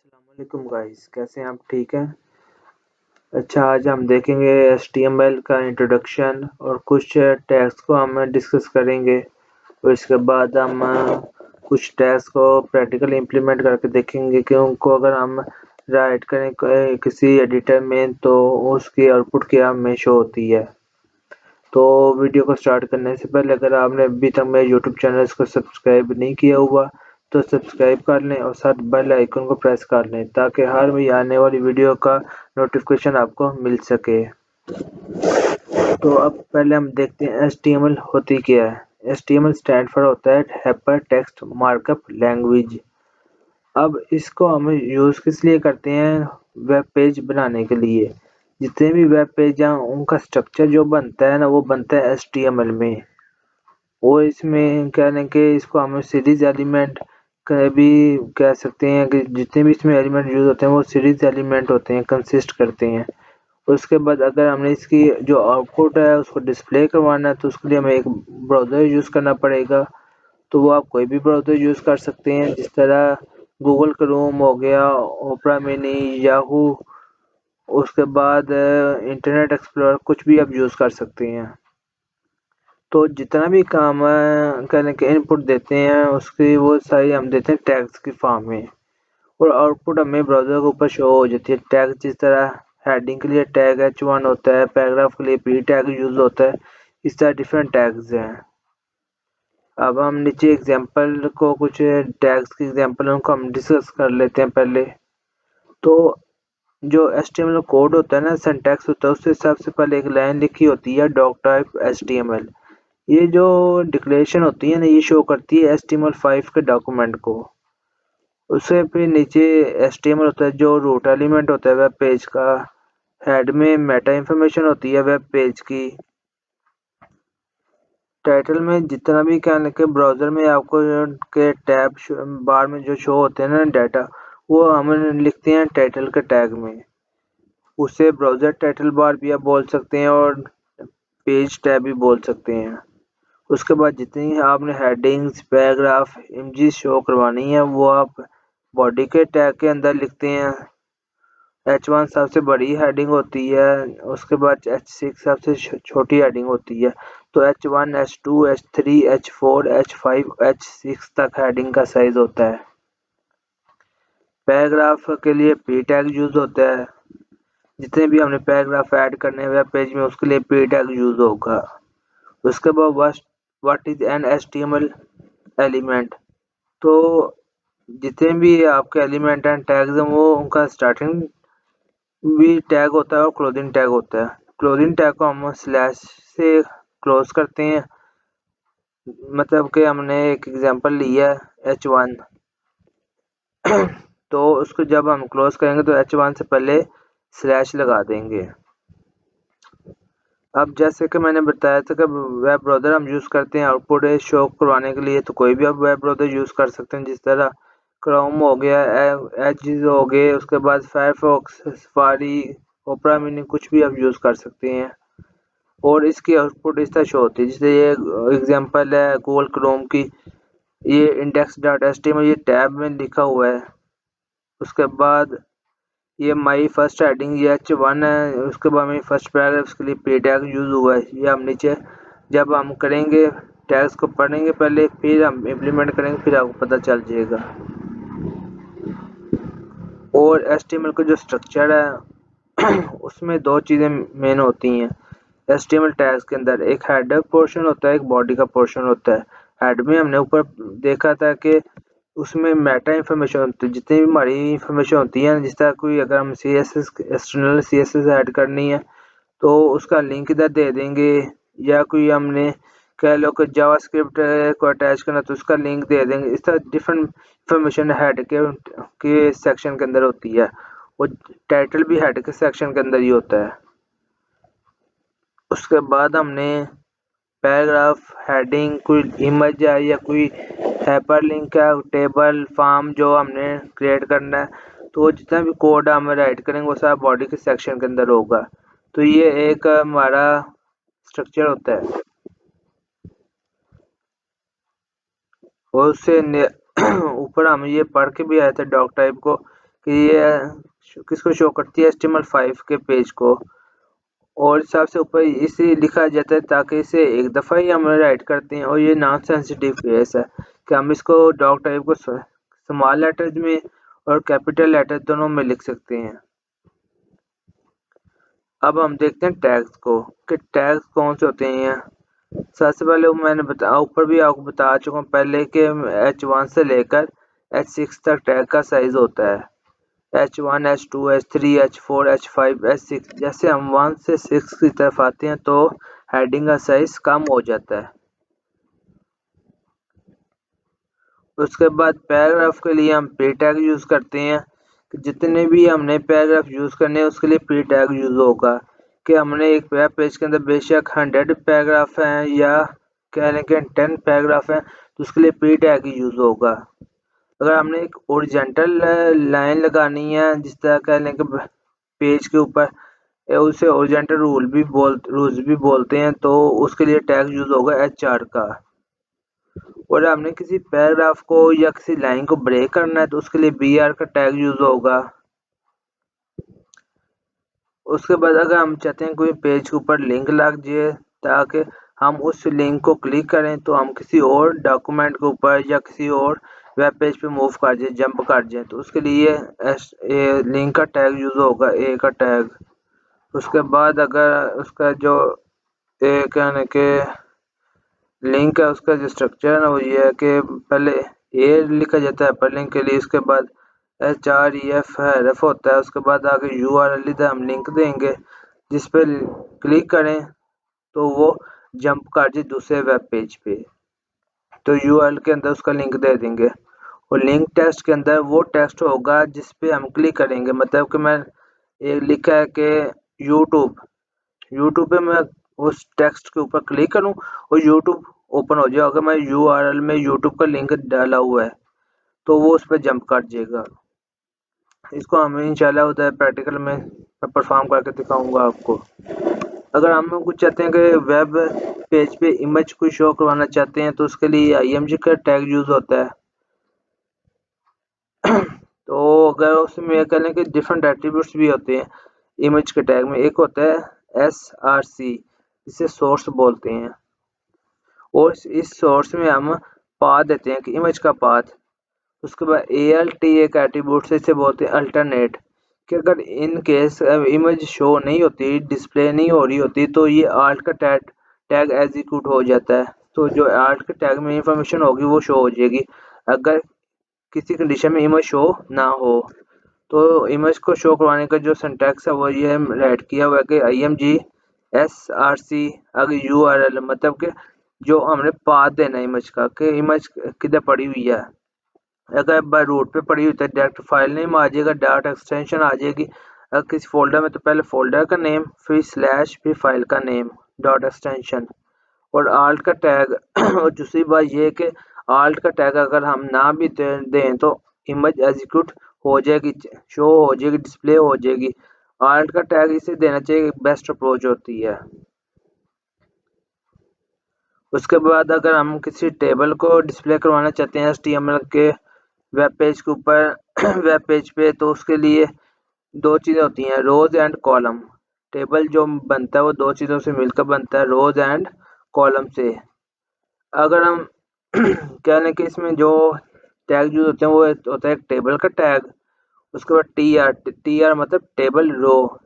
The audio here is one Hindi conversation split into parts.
अस्सलामुअलैकुम गाइस, कैसे हैं आप? ठीक हैं? अच्छा, आज हम देखेंगे HTML का इंट्रोडक्शन और कुछ टैग्स को हम डिस्कस करेंगे और इसके बाद हम कुछ टैग्स को प्रैक्टिकली इम्प्लीमेंट करके देखेंगे कि उनको अगर हम राइट करें किसी एडिटर में तो उसकी आउटपुट क्या हमें शो होती है। तो वीडियो को स्टार्ट करने से पहले अगर आपने अभी तक मेरे यूट्यूब चैनल को सब्सक्राइब नहीं किया हुआ तो सब्सक्राइब कर लें और साथ बेल आइकन को प्रेस कर लें ताकि हर भी आने वाली वीडियो का नोटिफिकेशन आपको मिल सके। तो अब पहले हम देखते हैं HTML होती क्या है। HTML स्टैंड फॉर होता है हाइपर टेक्स्ट मार्कअप लैंग्वेज। अब इसको हम यूज़ किस लिए करते हैं? वेब पेज बनाने के लिए। जितने भी वेब पेज हैं उनका स्ट्रक्चर जो बनता है ना वो बनता है HTML में। और इसमें कहने के इसको हम सीरीज एलिमेंट भी कह सकते हैं कि जितने भी इसमें एलिमेंट यूज होते हैं वो सीरीज एलिमेंट होते हैं, कंसिस्ट करते हैं। उसके बाद अगर हमने इसकी जो आउटपुट है उसको डिस्प्ले करवाना है तो उसके लिए हमें एक ब्राउज़र यूज़ करना पड़ेगा। तो वो आप कोई भी ब्राउज़र यूज़ कर सकते हैं, जिस तरह गूगल क्रोम हो गया, ओपरा मिनी, याहू, उसके बाद इंटरनेट एक्सप्लोरर, कुछ भी आप यूज़ कर सकते हैं। तो जितना भी काम करने के इनपुट देते हैं उसकी वो सारी हम देते हैं टैग्स की फॉर्म में और आउटपुट हमें ब्राउज़र के ऊपर शो हो जाती है। टैग जिस तरह हेडिंग के लिए टैग H1 होता है, पैराग्राफ के लिए P टैग यूज होता है, इस तरह डिफरेंट टैग्स हैं। अब हम नीचे एग्जांपल को कुछ टैग्स की एग्जांपल उनको हम डिस्कस कर लेते हैं पहले। तो जो HTML कोड होता है ना, सिंटैक्स होता है, उससे सबसे पहले एक लाइन लिखी होती है डॉक टाइप HTML। ये जो डिक्लेरेशन होती है ना ये शो करती है HTML5 के डॉक्यूमेंट को। उससे फिर नीचे HTML होता है जो रूट एलिमेंट होता है वेब पेज का। हेड में मेटा इंफॉर्मेशन होती है वेब पेज की। टाइटल में जितना भी क्या लिखे ब्राउजर में आपको के टैब बार में जो शो होते हैं ना डाटा, वो हम लिखते हैं टाइटल के टैग में। उसे ब्राउजर टाइटल बार भी आप बोल सकते हैं और पेज टैब भी बोल सकते हैं। उसके बाद जितनी आपने हेडिंग्स, पैराग्राफ, इमेजेस शो करवानी है वो आप बॉडी के टैग के अंदर लिखते हैं। H1 सबसे बड़ी हेडिंग होती है, उसके बाद H6 सबसे छोटी हेडिंग होती है। तो H1, H2, H3, H4, H5, H6 तक हेडिंग का साइज होता है। पैराग्राफ के लिए P टैग यूज होता है। जितने भी हमने पैराग्राफ ऐड करने हैं वेब पेज में उसके लिए P टैग यूज होगा। उसके बाद what is an HTML element. तो जितने भी आपके एलिमेंट एंड टैग्स हैं वो उनका स्टार्टिंग भी टैग होता है और क्लोजिंग टैग होता है। क्लोजिंग टैग को हम स्लैश से क्लोज करते हैं, मतलब कि हमने एक एग्जांपल लिया है H1 तो उसको जब हम क्लोज करेंगे तो H1 से पहले स्लैश लगा देंगे। अब जैसे कि मैंने बताया था कि वेब ब्राउज़र हम यूज़ करते हैं आउटपुट शो करवाने के लिए, तो कोई भी आप वेब ब्राउज़र यूज़ कर सकते हैं, जिस तरह क्रोम हो गया, एज हो गए, उसके बाद फायरफॉक्स, सफारी, ओपरा मिनी, कुछ भी आप यूज़ कर सकते हैं। और इसकी आउटपुट इस तरह शो होती है, जैसे ये एग्जांपल है गूगल क्रोम की, ये index.html ये टैब में लिखा हुआ है। उसके बाद ये माई फर्स्ट हेडिंग ये H1 है, उसके बाद में फर्स्ट पैराग्राफ के लिए P टैग यूज हुआ है। ये हम नीचे जब हम करेंगे टैग्स को पढ़ेंगे पहले फिर हम इम्प्लीमेंट करेंगे, फिर आपको पता चल जाएगा। और HTML का जो स्ट्रक्चर है उसमें दो चीज़ें मेन होती हैं HTML टैग्स के अंदर। एक हेडर पोर्शन होता है, एक बॉडी का पोर्शन होता है। हेड में हमने ऊपर देखा था कि उसमें मेटा इंफॉर्मेशन होती है, जितनी भी हमारी इंफॉर्मेशन होती है, जिस तरह कोई अगर हम CSS एक्सटर्नल CSS ऐड करनी है तो उसका लिंक इधर दे देंगे, या कोई हमने कह लो कि जावास्क्रिप्ट को अटैच करना तो उसका लिंक दे देंगे। इस तरह डिफरेंट इंफॉर्मेशन हेड के सेक्शन के अंदर होती है और टाइटल भी हेड के सेक्शन के अंदर ही होता है। उसके बाद हमने पैराग्राफ, हेडिंग, कोई इमेज है या कोई हाइपरलिंक है, टेबल, फॉर्म जो हमने क्रिएट करना है, तो जितना भी कोड हम राइट करेंगे वो सब बॉडी के सेक्शन के अंदर होगा। तो ये एक हमारा स्ट्रक्चर होता है। और उससे ऊपर हम ये पढ़ के भी आए थे डॉक टाइप को कि ये किसको शो करती है, HTML5 के पेज को, और हिसाब से ऊपर इसे लिखा जाता है ताकि इसे एक दफ़ा ही हम राइट करते हैं। और ये नॉन सेंसिटिव केस है कि हम इसको डॉक टाइप को स्मॉल लेटर्स में और कैपिटल लेटर दोनों में लिख सकते हैं। अब हम देखते हैं टैग्स को कि टैग्स कौन से होते हैं। सबसे पहले मैंने ऊपर भी आपको बता चुका हूँ पहले कि H1 से लेकर H6 तक टैग का साइज होता है। H1, H2, H3, H4, H5, H6। जैसे हम 1 से 6 की तरफ आते हैं तो हेडिंग का साइज कम हो जाता है। उसके बाद पैराग्राफ के लिए हम प्री टैग यूज़ करते हैं। जितने भी हमने पैराग्राफ यूज़ करने हैं उसके लिए प्री टैग यूज़ होगा कि हमने एक वेब पेज के अंदर बेशक 100 पैराग्राफ हैं या कह लें कि 10 पैराग्राफ हैं तो उसके लिए प्री टैग ही यूज़ होगा। अगर हमने एक ओरिजेंटल लाइन लगानी है जिस तरह कह लें कि पेज के ऊपर उसे ओरिजेंटल रूल्स भी बोलते हैं तो उसके लिए टैग यूज़ होगा HR का। और हमने किसी पैराग्राफ को या किसी लाइन को ब्रेक करना है तो उसके लिए BR का टैग यूज़ होगा। उसके बाद अगर हम चाहते हैं कोई पेज के ऊपर लिंक लग जाए ताकि हम उस लिंक को क्लिक करें तो हम किसी और डॉक्यूमेंट के ऊपर या किसी और वेब पेज पे मूव कर जाए, जंप कर जाए, तो उसके लिए लिंक का टैग यूज़ होगा, A का टैग। उसके बाद अगर उसका जो कहने के लिंक है उसका जो स्ट्रक्चर है वो ये है कि पहले A लिखा जाता है पर लिंक के लिए, उसके बाद HREF होता है, उसके बाद आगे URL इधर हम लिंक देंगे जिस पे क्लिक करें तो वो जंप कर जाए दूसरे वेब पेज पे, तो URL के अंदर उसका लिंक दे देंगे। और लिंक टेक्स्ट के अंदर वो टेक्स्ट होगा जिस पे हम क्लिक करेंगे। मतलब कि मैं एक लिखा है कि यूट्यूब पे मैं उस टेक्स्ट के ऊपर क्लिक करूं और यूट्यूब ओपन हो जाए। अगर मैं URL में यूट्यूब का लिंक डाला हुआ है तो वो उस पर जंप कर जाएगा। इसको हम इंशाल्लाह उधर प्रैक्टिकल में परफॉर्म करके दिखाऊंगा आपको। अगर हम कुछ चाहते हैं कि वेब पेज पे इमेज को शो करवाना चाहते हैं तो उसके लिए IMG का टैग यूज़ होता है। तो अगर उसमें कह लें कि डिफरेंट एट्रीब्यूट्स भी होते हैं इमेज के टैग में। एक होता है SRC, इसे सोर्स बोलते हैं, और इस सोर्स में हम पाथ देते हैं कि इमेज का पाथ। उसके बाद ALT एक एट्रीब्यूट से इसे बोलते हैं अल्टरनेट, कि अगर इन केस इमेज शो नहीं होती, डिस्प्ले नहीं हो रही होती तो ये आल्ट का टैग एग्जीक्यूट हो जाता है, तो जो आल्ट के टैग में इंफॉर्मेशन होगी वो शो हो जाएगी अगर किसी कंडीशन में इमेज शो ना हो। तो इमेज को शो करवाने का जो सिंटैक्स है वो ये राइट किया हुआ है कि IMG SRC आगे URL, मतलब कि जो हमने पाथ देना है इमेज का कि इमेज किधर पड़ी हुई है। अगर बाय रूट पे पड़ी हुई तो डायरेक्ट फाइल नेम आ जाएगा, डाट एक्सटेंशन आ जाएगी। अगर किसी फोल्डर में तो पहले फोल्डर का नेम, फिर स्लैश, फिर फाइल का नेम, डॉट एक्सटेंशन और आल्ट का टैग। और दूसरी बात ये है कि आल्ट का टैग अगर हम ना भी दें तो इमेज एग्जीक्यूट हो जाएगी, शो हो जाएगी, डिस्प्ले हो जाएगी। आल्ट का टैग इसे देना चाहिए, बेस्ट अप्रोच होती है। उसके बाद अगर हम किसी टेबल को डिस्प्ले करवाना चाहते हैं HTML के वेब पेज के ऊपर वेब पेज पे, तो उसके लिए दो चीज़ें होती हैं, रोज एंड कॉलम। टेबल जो बनता है वो दो चीज़ों से मिलकर बनता है, रोज एंड कॉलम से। अगर हम कह लें कि इसमें जो टैग यूज होते हैं वो होता है एक टेबल का टैग, उसके बाद टी आर मतलब टेबल रो,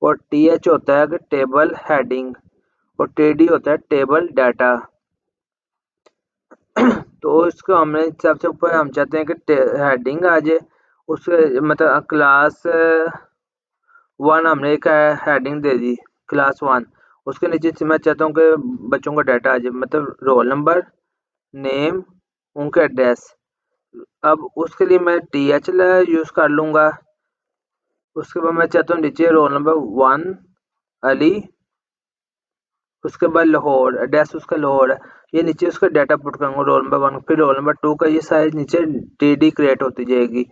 और TH होता है कि टेबल हेडिंग, और TD होता है टेबल डाटा। तो इसको हमने सबसे ऊपर हम चाहते हैं कि हेडिंग आ जाए, उसके मतलब क्लास 1 हमने एक हेडिंग दे दी क्लास 1, उसके नीचे से मैं चाहता हूँ कि बच्चों का डाटा आ जाए, मतलब रोल नंबर, नेम, उनका एड्रेस। अब उसके लिए मैं TH यूज़ कर लूँगा। उसके बाद मैं चाहता हूँ नीचे रोल नंबर 1 अली, उसके बाद लाहौर, एड्रेस उसका लाहौर है, ये नीचे उसका डाटा पुट करूँगा रोल नंबर 1, फिर रोल नंबर 2 का ये साइज नीचे TD क्रिएट होती जाएगी।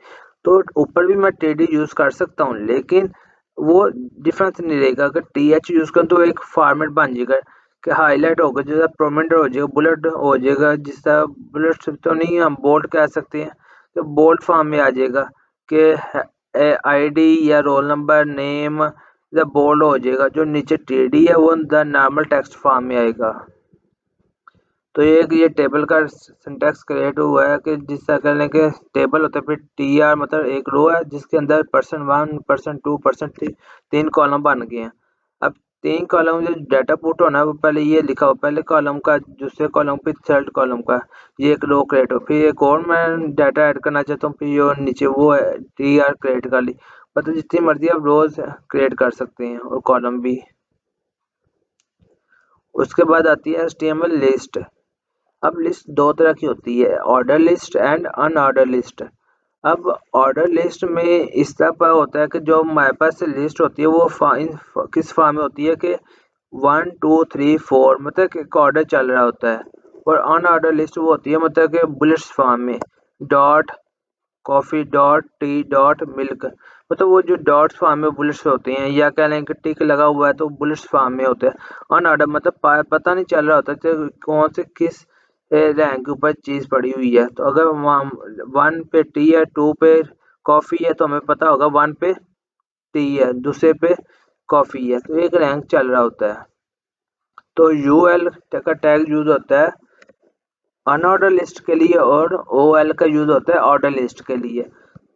तो ऊपर भी मैं TD यूज़ कर सकता हूँ लेकिन वो डिफरेंस नहीं रहेगा। अगर TH यूज़ करूँ तो एक फॉर्मेट बन जाएगा कि हाईलाइट होगा, जैसा प्रोमिनेंट हो जाएगा, बुलेट हो जाएगा, जिस तरह बुलेट तो नहीं हम बोल्ड कह सकते हैं, तो बोल्ड फॉर्म में आ जाएगा कि आईडी या रोल नंबर, नेम या बोल्ड हो जाएगा। जो नीचे टीडी है वो द नॉर्मल टेक्स्ट फॉर्म में आएगा। तो ये टेबल का सिंटैक्स क्रिएट हुआ है कि जिस तरह करने के टेबल होता है, फिर टी आर मतलब एक रो है जिसके अंदर %1 %2 %3 तीन कॉलम बन गए हैं। अब तीन कॉलम जो डाटा पुट होना है वो पहले ये लिखा हो, पहले कॉलम का, दूसरे कॉलम पे थर्ड कॉलम का, ये एक रो क्रिएट हो। फिर एक और मैं डाटा ऐड करना चाहता हूँ, फिर ये नीचे वो है टी आर क्रिएट कर ली। मतलब जितनी मर्जी आप रोज क्रिएट कर सकते हैं और कॉलम भी। उसके बाद आती है HTML लिस्ट। अब लिस्ट दो तरह की होती है, order list and unordered list. अब ऑर्डर लिस्ट में इस तरह पर होता है कि जो हमारे पास लिस्ट होती है वो किस फॉर्म में होती है कि 1 2 3 4 मतलब कि एक ऑर्डर चल रहा होता है। और अनऑर्डर लिस्ट वो होती है मतलब कि बुलेट्स फॉर्म में, dot coffee dot T dot milk, मतलब वो जो डॉट्स फॉर्म में बुलेट्स होते हैं, या कह लें कि टिक लगा हुआ है तो बुलेट्स फॉर्म में होते हैं। अनऑर्डर मतलब पता नहीं चल रहा होता कि कौन से किस रैंक के ऊपर चीज पड़ी हुई है। तो अगर 1 पे टी है, 2 पे कॉफी है, तो हमें पता होगा 1 पे टी है, दूसरे पे कॉफी है, तो एक रैंक चल रहा होता है। तो यूएल का टैग यूज होता है अनऑर्डर लिस्ट के लिए और ओएल का यूज होता है ऑर्डर लिस्ट के लिए।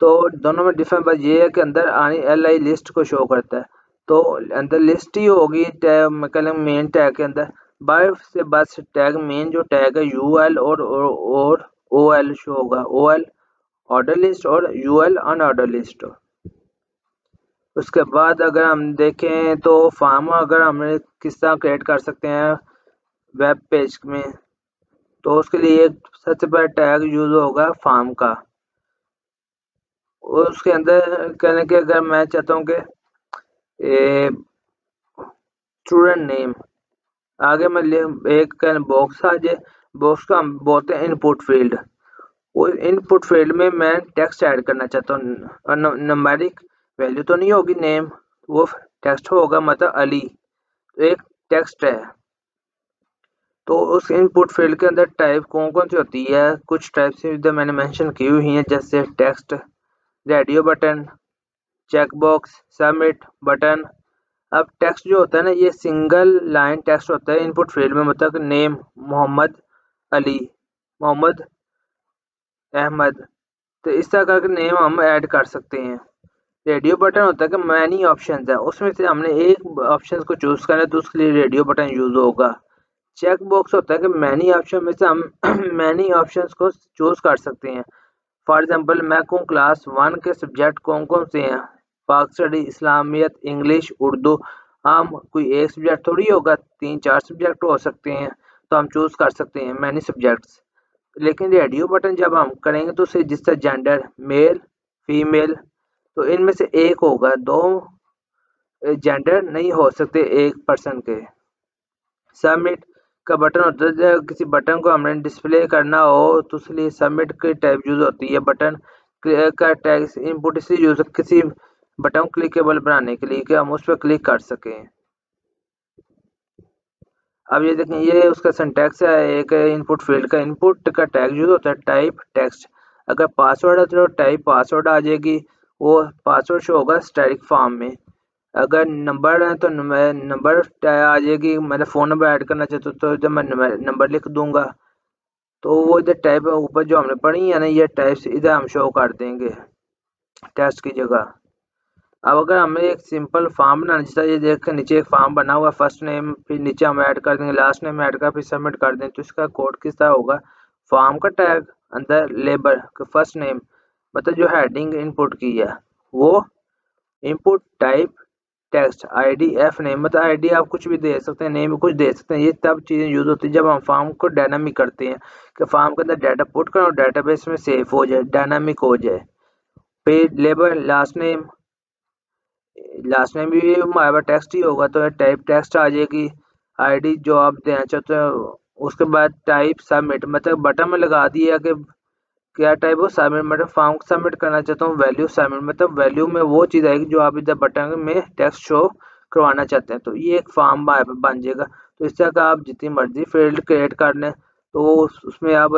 तो दोनों में डिफरेंस बस ये है कि अंदर आनी एल लिस्ट को शो करता है, तो अंदर लिस्ट ही होगी टैग मतलब मेन टैग के अंदर। बाय से बस टैग मेन जो टैग है यूएल और ओएल शो होगा, ओएल ऑर्डर लिस्ट और यूएल अनऑर्डर लिस्ट। उसके बाद अगर हम देखें तो फार्म अगर हमें किस तरह क्रिएट कर सकते हैं वेब पेज में, तो उसके लिए एक सबसे बड़ा टैग यूज होगा फार्म का। और उसके अंदर कहने के अगर मैं चाहता हूँ कि स्टूडेंट नेम आगे मैं एक बॉक्स आ जाए, बॉक्स को हम बोलते हैं इनपुट फील्ड। वो इनपुट फील्ड में मैं टेक्स्ट ऐड करना चाहता हूँ, नंबरिक वैल्यू तो नहीं होगी नेम, वो टेक्स्ट होगा मतलब अली, तो एक टेक्स्ट है। तो उस इनपुट फील्ड के अंदर टाइप कौन कौन सी होती है, कुछ टाइप्स इधर मैंने मेंशन की हुई हैं, जैसे text, radio button, checkbox, submit button. अब टेक्स्ट जो होता है ना, ये सिंगल लाइन टेक्स्ट होता है इनपुट फील्ड में, मतलब नेम मोहम्मद अली, मोहम्मद अहमद, तो इस तरह करके नेम हम ऐड कर सकते हैं। रेडियो बटन होता है कि मैनी ऑप्शंस है, उसमें से हमने एक ऑप्शन को चूज करना है तो उसके लिए रेडियो बटन यूज होगा। चेक बॉक्स होता है कि मैनी ऑप्शन में से हम मैनी ऑप्शंस को चूज कर सकते हैं। फॉर एग्जांपल मैं कहूँ क्लास 1 के सब्जेक्ट कौन कौन से हैं, पाक स्टडी, इस्लामियत, इंग्लिश, उर्दू। हम कोई एक सब्जेक्ट थोड़ी होगा, 3 4 सब्जेक्ट हो सकते हैं, तो हम चूज कर सकते हैं मैनी सब्जेक्ट्स। लेकिन रेडियो बटन जब हम करेंगे तो उसे जिसका जेंडर मेल फीमेल, तो इनमें से एक होगा, दो जेंडर नहीं हो सकते एक पर्सन के। सबमिट का बटन होता है जब किसी बटन को हमने डिस्प्ले करना हो तो उसके लिए सबमिट की टाइप यूज होती है। बटन का टैग इनपुट इसलिए यूज किसी बटन क्लिकेबल बनाने के लिए कि हम उस पर क्लिक कर सकें। अब ये देखें, ये उसका सिंटैक्स है एक इनपुट फील्ड का। इनपुट का टैग यूज होता है टाइप टेक्स्ट। अगर पासवर्ड है तो टाइप पासवर्ड आ जाएगी, वो पासवर्ड शो होगा स्टैटिक फॉर्म में। अगर नंबर है तो नंबर आ जाएगी, मैंने फ़ोन नंबर ऐड करना चाहता तो जब मैं नंबर लिख दूंगा तो वो इधर टाइप ऊपर जो हमने पढ़ी है ना, ये टाइप्स इधर हम शो कर देंगे टेक्स्ट की जगह। अब अगर हमें एक सिंपल फॉर्म बनाना, जैसा ये देख के नीचे एक फॉर्म बना हुआ, फर्स्ट नेम फिर नीचे हम ऐड कर देंगे, लास्ट नेम ऐड कर फिर सबमिट कर दें, तो इसका कोड किस तरह होगा। फॉर्म का टैग अंदर लेबर फर्स्ट नेम मतलब जो हेडिंग इनपुट की है वो input type text ID F name मतलब आईडी आप कुछ भी दे सकते हैं, नेम भी कुछ दे सकते हैं। ये तब चीज़ें यूज होती है जब हम फॉर्म को डायनामिक करते हैं कि फॉर्म के अंदर डाटा पुट करो, डाटाबेस में सेव हो जाए, डायनामिक हो जाए। फिर लेबर लास्ट नेम भी हमारे पास टेक्स्ट ही होगा तो टाइप टेक्स्ट आ जाएगी। आईडी जो आप देना चाहते हो, उसके बाद टाइप सबमिट मतलब बटन में लगा दिया कि क्या टाइप हो, सबमिट मतलब फॉर्म सबमिट करना चाहता हूँ, वैल्यू सबमिट मतलब वैल्यू में वो चीज़ आएगी जो आप इधर बटन में टेक्स्ट शो करवाना चाहते हैं, तो ये एक फॉर्म बन जाएगा। तो इस तरह का आप जितनी मर्जी फील्ड क्रिएट कर लें, तो उसमें आप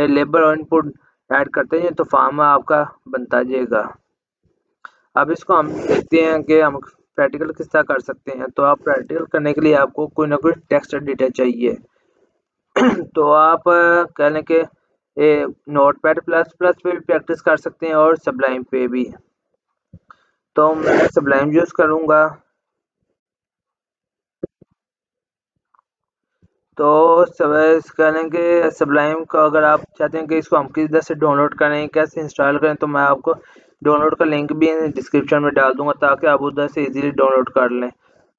लेबर और इनपुट ऐड करते हैं तो फॉर्म आपका बनता जाएगा। अब इसको हम देखते हैं कि हम प्रैक्टिकल किस तरह कर सकते हैं। तो आप प्रैक्टिकल करने के लिए आपको कोई ना कोई टेक्स्ट एडिटर चाहिए। तो आप कह लें कि नोटपैड प्लस प्लस पे भी प्रैक्टिस कर सकते हैं और सबलाइम पे भी। तो मैं सबलाइम यूज़ करूँगा। तो सब कह लें कि सबलाइम का अगर आप चाहते हैं कि इसको हम किधर से डाउनलोड करें, कैसे इंस्टॉल करें, तो मैं आपको डाउनलोड का लिंक भी डिस्क्रिप्शन में डाल दूंगा ताकि आप उधर से इजीली डाउनलोड कर लें।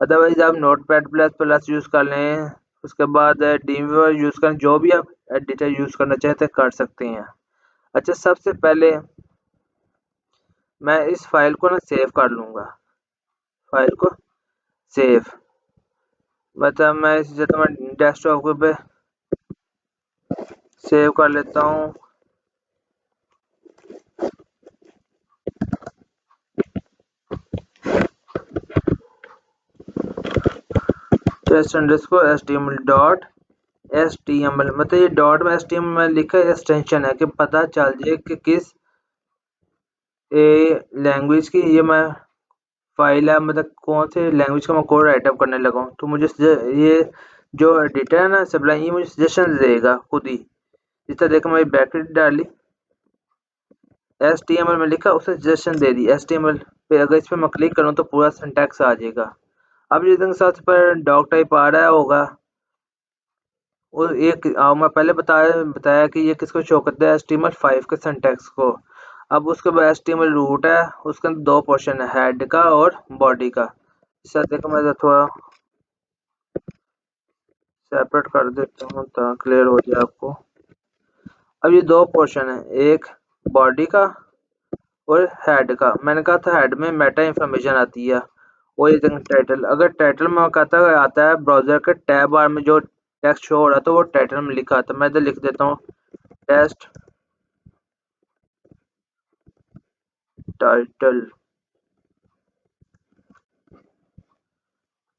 अदरवाइज आप नोटपैड प्लस प्लस यूज़ कर लें, उसके बाद ड्रीमवीवर यूज़ करें, जो भी आप एडिटर यूज़ करना चाहते हैं कर सकते हैं। अच्छा, सबसे पहले मैं इस फाइल को ना सेव कर लूँगा। फाइल को सेव मतलब मैं इस जगह मैं डेस्कटॉप पे सेव कर लेता हूँ। test_html मतलब ये डॉट में HTML में लिखा एक्सटेंशन है कि पता चल जाए कि किस लैंग्वेज की ये मैं फाइल है, मतलब कौन से लैंग्वेज का मैं कोड राइटअप करने लगा हूँ। तो मुझे ये जो एडिटर है ना सबलाइन, ये मुझे सजेशन देगा खुद ही। जिस तरह देखो मैं ब्रैकेट डाली, HTML में लिखा, उसे सजेशन दे दी HTML पे। अगर इस पर मैं क्लिक करूँ तो पूरा सिंटैक्स आ जाएगा। अब जिस सबसे पर डॉक टाइप आ रहा होगा, और एक मैं पहले बताया कि ये किसको शो करता है, HTML5 के सिंटैक्स को। अब उसके बाद HTML रूट है, उसके अंदर दो पोर्शन है, हेड का और बॉडी का। इसे देखो मैं थोड़ा सेपरेट कर देता हूँ ताकि क्लियर हो जाए आपको। अब ये दो पोर्शन है, एक बॉडी का और हेड का। मैंने कहा था हेड में मेटा इंफॉर्मेशन आती है, वो ये टाइटल। अगर टाइटल में कहता है आता है ब्राउजर के टैब बार में जो टेक्स्ट शो हो रहा था वो टाइटल में लिखा आता है। मैं इधर लिख देता हूँ टेस्ट टाइटल।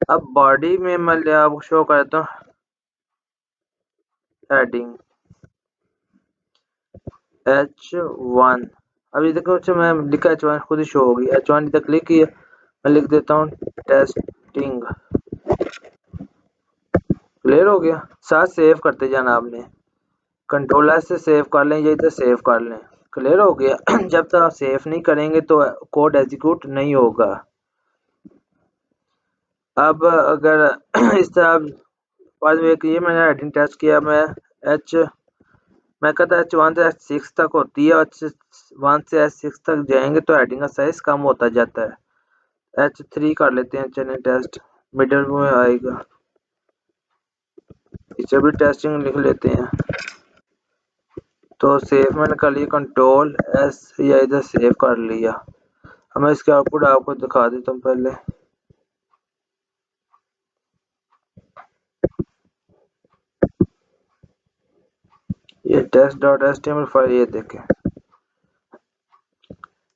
अब बॉडी में मैं आपको शो करता हूँ हेडिंग H1। अभी देखो अच्छा मैं लिखा H1 खुद ही शो होगी। H1 इधर क्लिक किया, मैं लिख देता हूँ टेस्टिंग। क्लियर हो गया। साथ सेव करते जाना आपने, कंट्रोल एस से सेव कर लें या इधर सेव कर लें। क्लियर हो गया। जब तक आप सेव नहीं करेंगे तो कोड एग्जीक्यूट नहीं होगा। अब अगर इस तरह बाद में ये मैंने हेडिंग टेस्ट किया, मैं कहता H1 से H6 तक होती है, और H1 से H6 तक जाएंगे तो हेडिंग का साइज कम होता जाता है। H3 कर लेते हैं, चलिए टेस्ट मिडिल में आएगा, इसे भी टेस्टिंग लिख लेते हैं। तो सेव मैंने कर लिया, कंट्रोल एस या इधर सेव कर लिया। अब मैं इसके आउटपुट आपको दिखा देता हूँ पहले। ये test.html फाइल, ये देखें,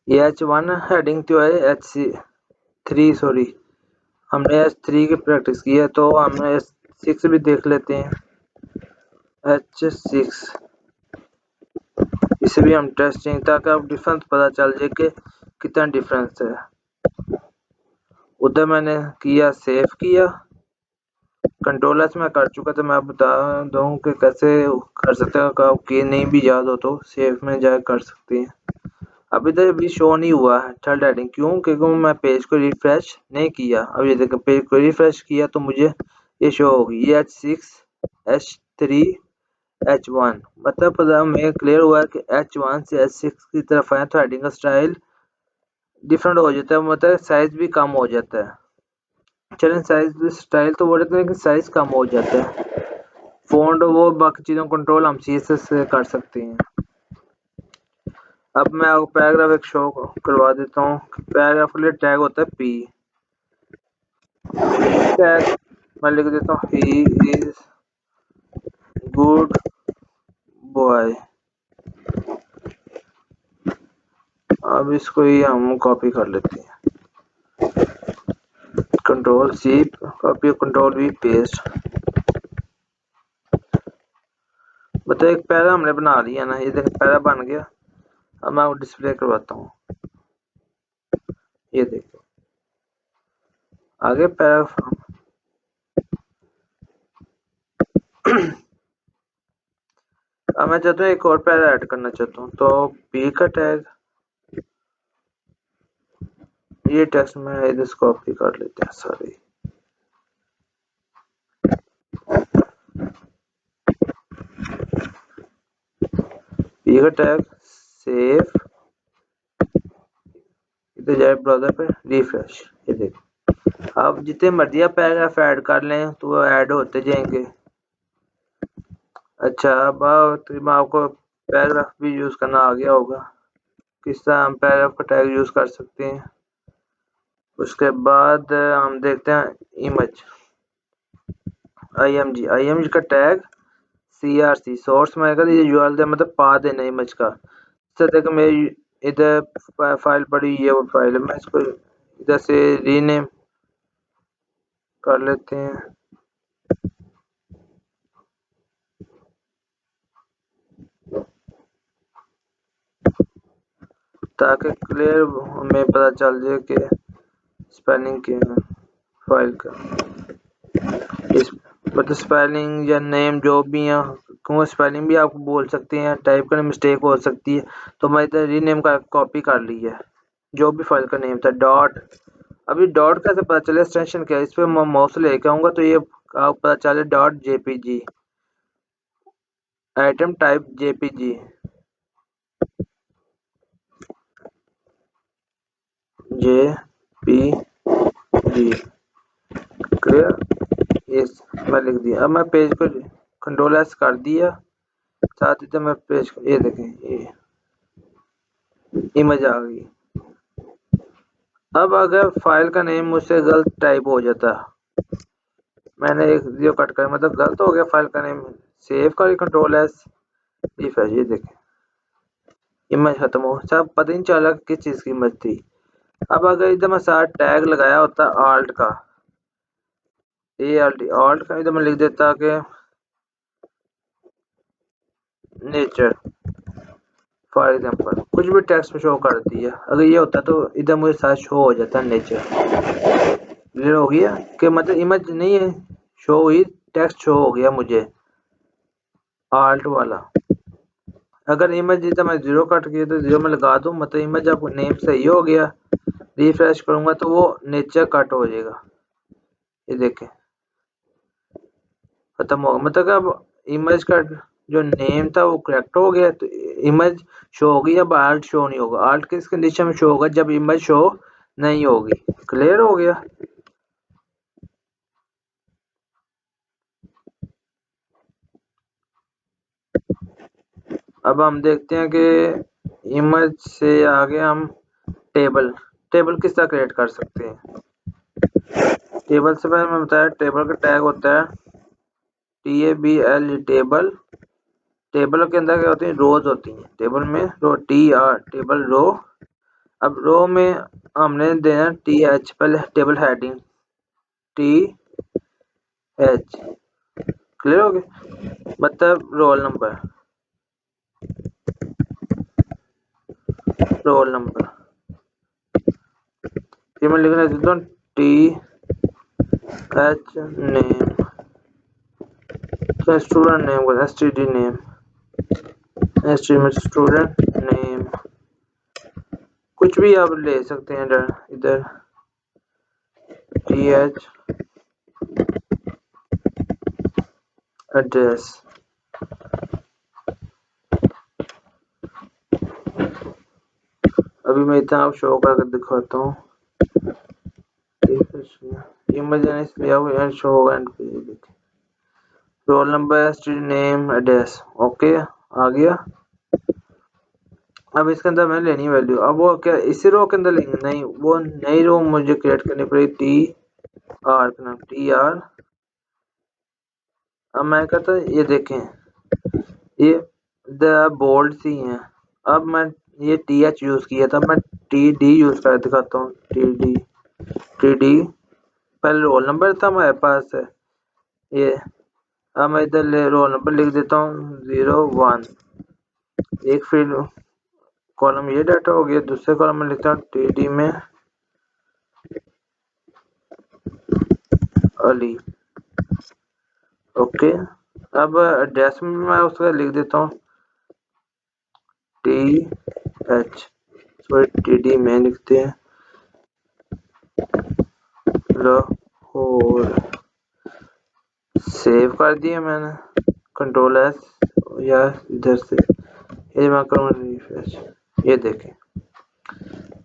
ये H1 हेडिंग तो है, H3 सॉरी, हमने H3 की प्रैक्टिस की है, तो हमने H6 भी देख लेते हैं। H6 इसे भी हम टेस्टिंग, ताकि आप डिफरेंस पता चल जाए कि कितना डिफरेंस है। उधर मैंने किया, सेव किया, कंट्रोल एस में कर चुका था। मैं बता दूं कि कैसे कर सकते हैं, आपकी नहीं भी याद हो तो सेव में जाकर कर सकते हैं। अभी तक भी शो नहीं हुआ है थर्ड हेडिंग, क्यों? क्योंकि मैं पेज को रिफ्रेश नहीं किया। अब ये देखें, पेज को रिफ्रेश किया तो मुझे ये शो होगी, ये H6 H3 H1। मतलब पता हमें क्लियर हुआ है कि H1 से H6 की तरफ आए तो हेडिंग का स्टाइल डिफरेंट हो जाता है, मतलब साइज भी कम हो जाता है। चलें, साइज स्टाइल तो बोल रहे थे लेकिन साइज कम हो जाता है। फ़ॉन्ट वो बाकी चीज़ों कंट्रोल हम CSS से कर सकते हैं। अब मैं आपको पैराग्राफ एक शो करवा देता हूँ। पैराग्राफ के लिए टैग होता है P टैग। मैं लिख देता हूँ ही इज गुड बॉय। अब इसको ही हम कॉपी कर लेते हैं, control C copy, control V paste. मतलब एक पैरा हमने बना लिया ना, ये देखें पैरा बन गया। अब मैं आपको डिस्प्ले करवाता हूँ। ये देखो आगे पैराग्राफ। अब मैं चाहता हूँ एक और पैरा ऐड करना चाहता हूँ, तो बी का टैग, ये टेक्स्ट में इधर कॉपी कर लेते हैं, सॉरी। बी का टैग सेव, इधर जाए ब्राउज़र पे रिफ्रेश, ये देखो अब जितने मर्जी आप पैराग्राफ ऐड कर लें तो वो ऐड होते जाएंगे। अच्छा अब आपको पैराग्राफ भी यूज करना आ गया होगा, किस तरह हम पैराग्राफ का टैग यूज कर सकते हैं। उसके बाद हम देखते हैं इमेज, img का टैग crc सोर्स में आएगा, ये यूआरएल मतलब पा देना इमेज का। तो देखो मेरी इधर फाइल पड़ी है, वो फाइल है, मैं इसको इधर से रीनेम कर लेते हैं। ताकि क्लियर हमें पता चल जाए कि स्पेलिंग क्या है फाइल का, इस मतलब स्पेलिंग या नेम जो भी है, क्यों स्पेलिंग भी आप बोल सकते हैं, टाइप करने मिस्टेक हो सकती है, तो मैं इधर रीनेम का कॉपी कर ली है, जो भी फाइल का नेम था डॉट। अभी डॉट कैसे पता चले, एक्सटेंशन क्या है, इस पर मैं माउस लेके आऊंगा तो ये आपको पता चले dot JPG, item type JPG, JPG clear, yes मैं लिख दिया। अब मैं पेज को कंट्रोल एस कर दिया, साथ ही तो मैं पेज को, ये देखें ये इमेज आ गई। अब अगर फाइल का नेम मुझसे गलत टाइप हो जाता, मैंने एक जीरो कट कर मतलब गलत हो गया फाइल का नेम, सेव कर कंट्रोल एस रिफ्रेश, ये देखें इमेज खत्म हो, सब पता ही नहीं चला किस चीज की इमेज थी। अब अगर इधर मैं साथ टैग लगाया होता आल्ट का, आल्ट का इधर मैं लिख देता कि नेचर फॉर एग्जाम्पल, कुछ भी टेक्स्ट में शो कर दिया, अगर ये होता तो इधर मुझे साथ शो हो जाता नेचर, क्लियर हो गया कि मतलब इमेज नहीं है शो हुई, टेक्स्ट शो हो गया मुझे आल्ट वाला। अगर इमेज इधर मैं जीरो कट किया तो जीरो में लगा दूं, मतलब इमेज आपको नेम सही हो गया, रिफ्रेश करूंगा तो वो नेचर कट हो जाएगा, ये देखें खत्म होगा, मतलब अब इमेज का जो नेम था वो करेक्ट हो गया, तो इमेज शो होगी। अब आल्ट शो नहीं होगा, आल्ट किस कंडीशन में शो होगा, जब इमेज शो नहीं होगी, क्लियर हो गया। अब हम देखते हैं कि इमेज से आगे हम टेबल किस तरह क्रिएट कर सकते हैं। टेबल से पहले मैं बताया, टेबल का टैग होता है TABL टेबल, टेबल के अंदर क्या होती है, रोज होती हैं, टेबल में रो TR टेबल रो। अब रो में हमने देना TH, पहले टेबल हेडिंग TH, क्लियर हो गया, मतलब रोल नंबर, ये मैं लिखना चाहता हूँ TH नेम, स्टूडेंट नेम को STD नेम, STD में स्टूडेंट नेम, कुछ भी आप ले सकते हैं इधर TH एड्रेस। अभी मैं इतना आप शो करके दिखाता हूँ, इमरजेंसी शो होगा एंड पे, roll number STD name address, okay आ गया। अब इसके अंदर मैंने लेनी वैल्यू, अब वो क्या इसी रो के अंदर लेंगे, नहीं वो नई रो मुझे क्रिएट करनी पड़ेगी, TR का नाम TR। अब मैं कहता ये देखें ये बोल्ड सी हैं, अब मैं ये TH यूज किया था, मैं TD यूज कर दिखाता हूँ, TD पहले रोल नंबर था हमारे पास है ये, अब मैं इधर रोल नंबर लिख देता हूँ 01, एक फिर कॉलम ये डाटा हो गया, दूसरे कॉलम में लिखता हूँ TD में अली। ओके, अब एड्रेस में मैं उसका लिख देता हूँ TD में लिखते हैं लाहौर। सेव कर दिया मैंने, कंट्रोल S या इधर से ये मैं करूँगा रिफ्रेश। ये देखें,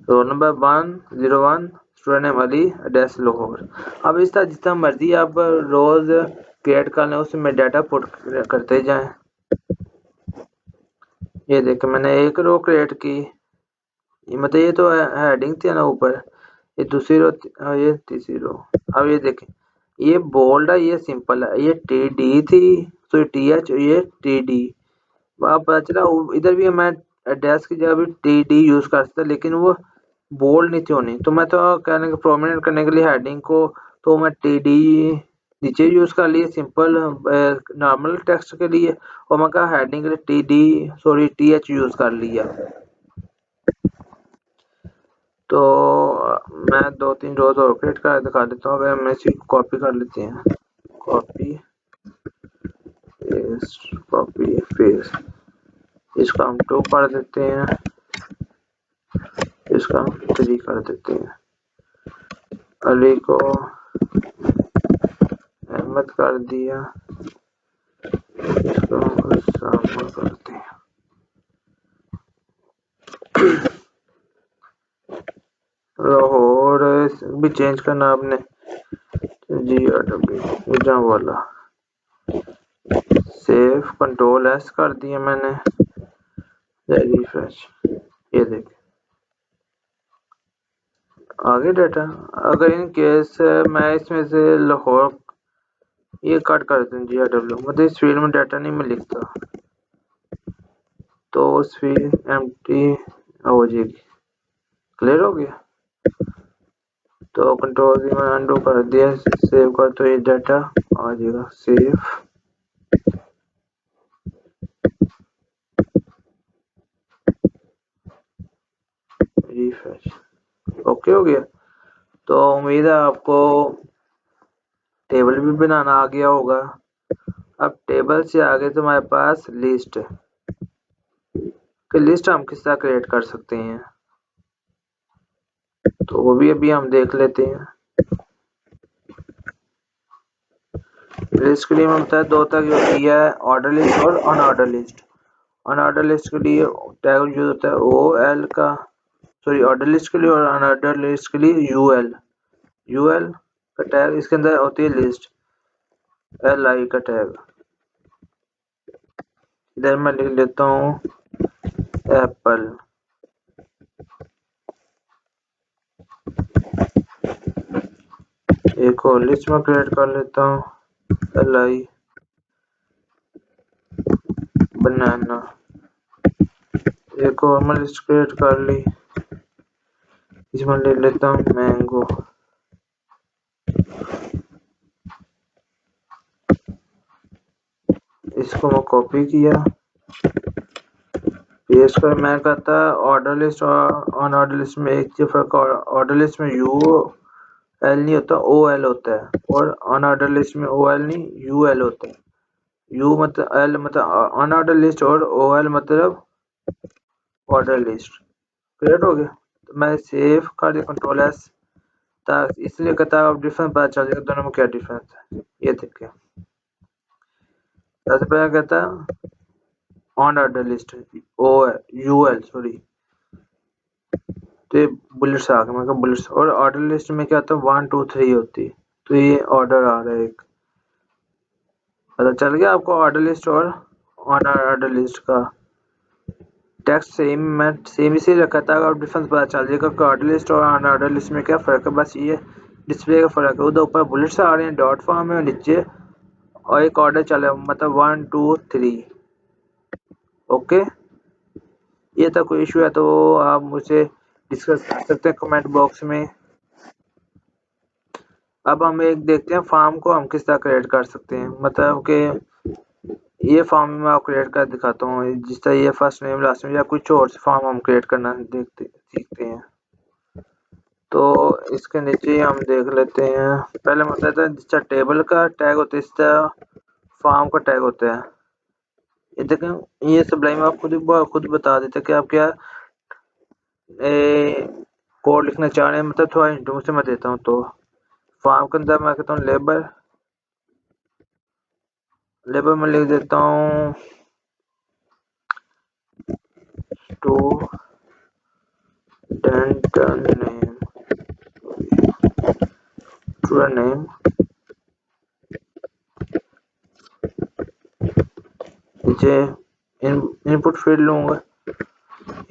roll number 101, student name Ali, address Lahore. अब इस तरह जितना मर्जी आप रोज क्रिएट कर लें, उसमें डाटा पुट करते जाएं। ये देखें, मैंने एक रो क्रिएट की, मतलब ये तो हेडिंग थी ना ऊपर, ये दूसरी रो, ये तीसरी रो। अब ये देखें, ये बोल्ड है, ये सिंपल है, ये TD थी, तो TH, ये TD। अब पता चला इधर भी मैं एड्रेस की जगह भी TD यूज कर सकता, लेकिन वो बोल्ड नहीं थी होनी, तो मैं तो कहने के प्रोमिनेंट करने के लिए हेडिंग को तो मैं TD नीचे यूज कर लिए सिंपल नॉर्मल टेक्स्ट के लिए, और मैं कहा हेडिंग के लिए TH यूज कर लिया। तो मैं 2-3 रोज और क्रिएट कर दिखा देता हूँ। अगर हम इसी कॉपी कर लेते हैं, कॉपी पेस्ट, इसका हम 2 कर देते हैं, इसका हम 3 कर देते हैं, अली को अहमद कर दिया, इसको उसामा करते हैं। लाहौर भी चेंज करना आपने, GRW वाला। सेव, कंट्रोल S कर दिया मैंने, रिफ्रेश। ये देखें आगे डाटा। अगर इन केस मैं इसमें से लाहौर ये कट कर दें GRW, मतलब इस फील्ड में डाटा नहीं मैं लिखता, तो उस फील्ड एम्प्टी हो जाएगी। क्लियर हो गया? तो कंट्रोल भी मैं अंडू कर दिया, सेव कर, तो ये डाटा आ जाएगा। Save, refresh. ओके हो गया। तो उम्मीद है आपको टेबल भी बनाना आ गया होगा। अब टेबल से आगे तो हमारे पास लिस्ट है, कि लिस्ट हम किस तरह क्रिएट कर सकते हैं, तो वो भी अभी हम देख लेते हैं। लिस्ट के लिए मैं बताया 2 तरह की होती है, ऑर्डर लिस्ट और अनऑर्डर लिस्ट। अनऑर्डर लिस्ट के लिए टैग यूज होता है OL का, ऑर्डर लिस्ट के लिए, और अनऑर्डर लिस्ट के लिए UL का टैग। इसके अंदर होती है लिस्ट, LI का टैग। इधर मैं लिख लेता हूँ एप्पल। एक और लिस्ट में क्रिएट कर लेता हूँ, LI बनाना। एक और मैं लिस्ट क्रिएट कर ली, इसमें ले लेता हूँ मैंगो। इसको मैं कॉपी किया, पेस्ट कर। मैं कहता ऑर्डर लिस्ट और अनऑर्डर लिस्ट में एक ही फर्क, ऑर्डर लिस्ट में UL नहीं होता, OL होता है, और अनऑर्डर लिस्ट में OL नहीं UL होता है। U मतलब L मतलब अनऑर्डर लिस्ट, और OL मतलब ऑर्डर लिस्ट। क्लियर हो गया? तो मैं सेव कर दिया, कंट्रोल S, इसलिए कहता है डिफरेंस पता चल जाएगा दोनों में क्या डिफरेंस है। ये देखिए, सबसे पहले कहता है अनऑर्डर लिस्ट UL, तो ये बुलेट्स आ गए, मैं बुलेट्स। और ऑर्डर लिस्ट में क्या होता है 1 2 3 होती है, तो ये ऑर्डर आ रहा है एक। पता चल गया आपको ऑर्डर लिस्ट और अनऑर्डर लिस्ट का टेक्स्ट सेम इसी रखा था। अब डिफरेंस पता चल जाएगा कि ऑर्डर लिस्ट और अनऑर्डर लिस्ट में क्या फ़र्क है, बस ये डिस्प्ले का फ़र्क है। उधर ऊपर बुलेट्स आ रहे हैं डॉट फॉर्म में, और नीचे और एक ऑर्डर चला, मतलब 1 2 3। ओके, ये था कोई इशू है तो आप मुझसे डिस्कस कर सकते हैं कमेंट बॉक्स में। अब हम एक देखते हैं फॉर्म को हम किस तरह क्रिएट कर सकते हैं, मतलब कि ये फॉर्म मैं आपको क्रिएट कर दिखाता हूँ। जिस तरह ये फर्स्ट नेम लास्ट नेम या कुछ और फॉर्म हम क्रिएट करना सीखते हैं। तो इसके नीचे हम देख लेते हैं। पहले मैं बताता है जिसका टेबल का टैग होता है, इसका फॉर्म का टैग होता है। ये देखें, ये सबलाइम आप खुद बता देते कि आप क्या कोड लिखना चाह रहे हैं। मतलब थोड़ा हिंटों से मैं देता हूँ। तो फॉर्म के अंदर मैं कहता हूँ लेबर में लिख देता हूँ स्टूडेंट नेम नीचे इनपुट फील्ड लूंगा।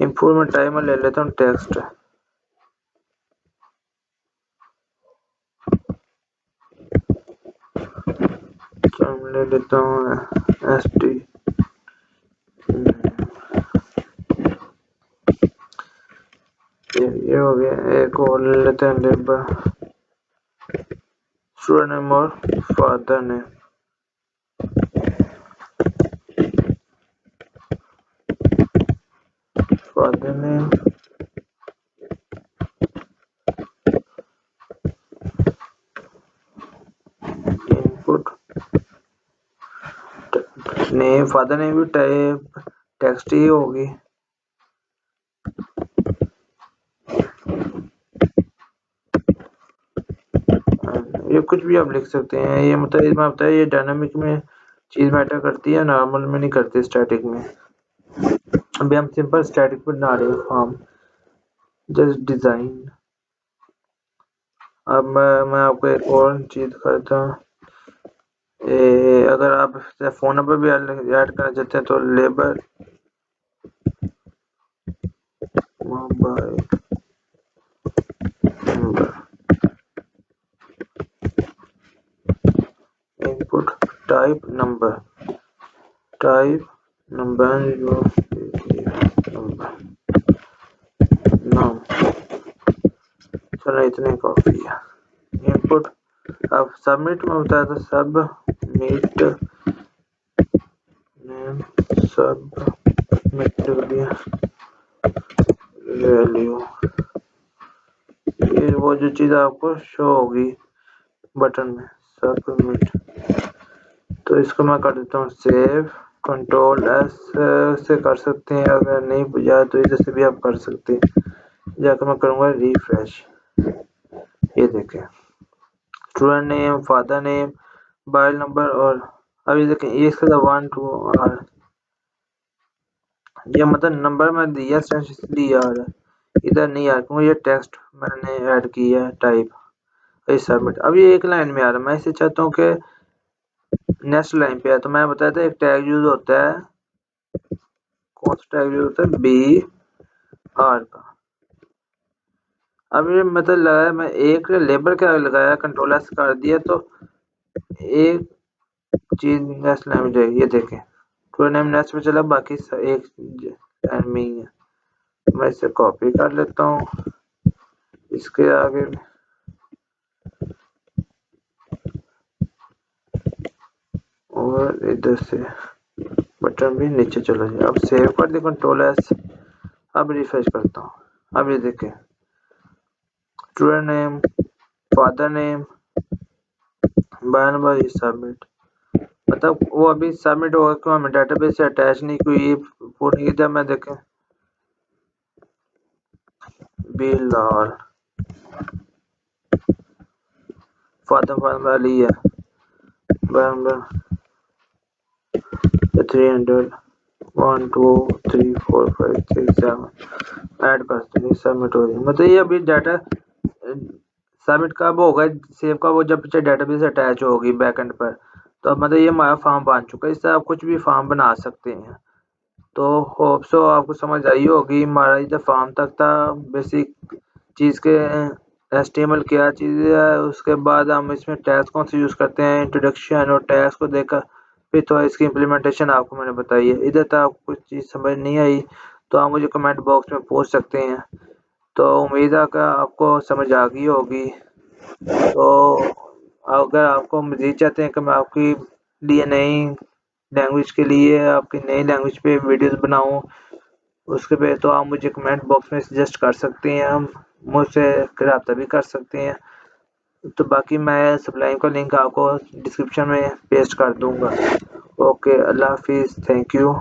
इनपुट में टाइमर ले लेता हूँ टेक्स्ट। ले लेता हूँ ST। ये हो गया। एक और ले लेते हैं लेबर स्टूडेंट नेम और father name. Father name input name, father name भी टाइप टेक्स्ट ही होगी। ये कुछ भी आप लिख सकते हैं। ये मतलब इसमें होता है, ये डायनामिक में चीज मैटर करती है, नॉर्मल में नहीं करती, स्टैटिक में। अभी हम सिंपल स्टैटिक पर बना रहे हैं फॉर्म, जस्ट डिजाइन। अब मैं आपको एक और चीज दिखाता हूँ। अगर आप फोन नंबर भी ऐड करना चाहते हैं तो labour mobile number input type number नाम। चलो इतने काफी है। इनपुट अब सबमिट में बताया था सबमिट नेम सबमिट वैल्यू। ये वो जो चीज आपको शो होगी बटन में सबमिट। तो इसको मैं कर देता हूँ सेव। Ctrl+S से कर सकते हैं, अगर नहीं बुझा तो इधर से भी आप कर सकते हैं। जाकर मैं करूँगा रिफ्रेश। ये देखें student name, father name, mobile number. और अभी देखें ये इसका 1 2 और ये मतलब नंबर में दिया इसलिए आ रहा है, इधर नहीं आ रहा क्योंकि ये टेक्स्ट मैंने ऐड किया है टाइप। सबमिट। अब ये एक लाइन में आ रहा है। मैं इसे चाहता हूँ कि नेक्स्ट लाइन पे है। तो मैं बताया था एक टैग यूज होता है। कौन सा टैग यूज होता है? BR का। अब ये मतलब लगाया मैं एक लेबर का लगाया, Ctrl+S कर दिया तो एक चीज नेक्स्ट लाइन में जाएगी। ये देखें पूरा नेम नेक्स्ट में चला, बाकी एक लाइन में ही है। मैं इसे कॉपी कर लेता हूँ इसके आगे और इधर से बटन भी नीचे चला जाए। अब सेव कर दे Ctrl+S। अब रिफ्रेश करता हूँ। अब ये देखें student name, father name, mobile number, submit. मतलब वो अभी सबमिट होगा क्यों हमें डेटाबेस से अटैच नहीं हुई पूरी। इधर मैं देखें बिलाल फादर वाली है 300 1 2 3 4 5 6 7 ऐड करते हैं। सबमिट हो गई। मतलब ये अभी डाटा सबमिट कब होगा, सेव कब हो, जब डेटाबेस अटैच होगी बैकएंड पर। तो अब मतलब ये हमारा फॉर्म बन चुका है। इससे आप कुछ भी फॉर्म बना सकते हैं। तो होप सो आपको समझ आई होगी। हमारा इधर फॉर्म तक था, बेसिक चीज़ के HTML क्या चीज़ है। उसके बाद हम इसमें टैग्स कौन से यूज़ करते हैं, इंट्रोडक्शन और टैग्स को देखकर फिर तो इसकी इम्प्लीमेंटेशन आपको मैंने बताई है। इधर तक आपको कुछ चीज़ समझ नहीं आई तो आप मुझे कमेंट बॉक्स में पूछ सकते हैं। तो उम्मीद है कि आपको समझ आ गई होगी। तो अगर आपको मज़ीद चाहते हैं कि मैं आपकी लिए नई लैंग्वेज के लिए आपकी नई लैंग्वेज पे वीडियोस बनाऊं उसके पे, तो आप मुझे कमेंट बॉक्स में सजेस्ट कर सकते हैं। हम मुझसे रब्ता भी कर सकते हैं। तो बाकी मैं सप्लाई का लिंक आपको डिस्क्रिप्शन में पेस्ट कर दूँगा। ओके, अल्लाह हाफ़िज़, थैंक यू।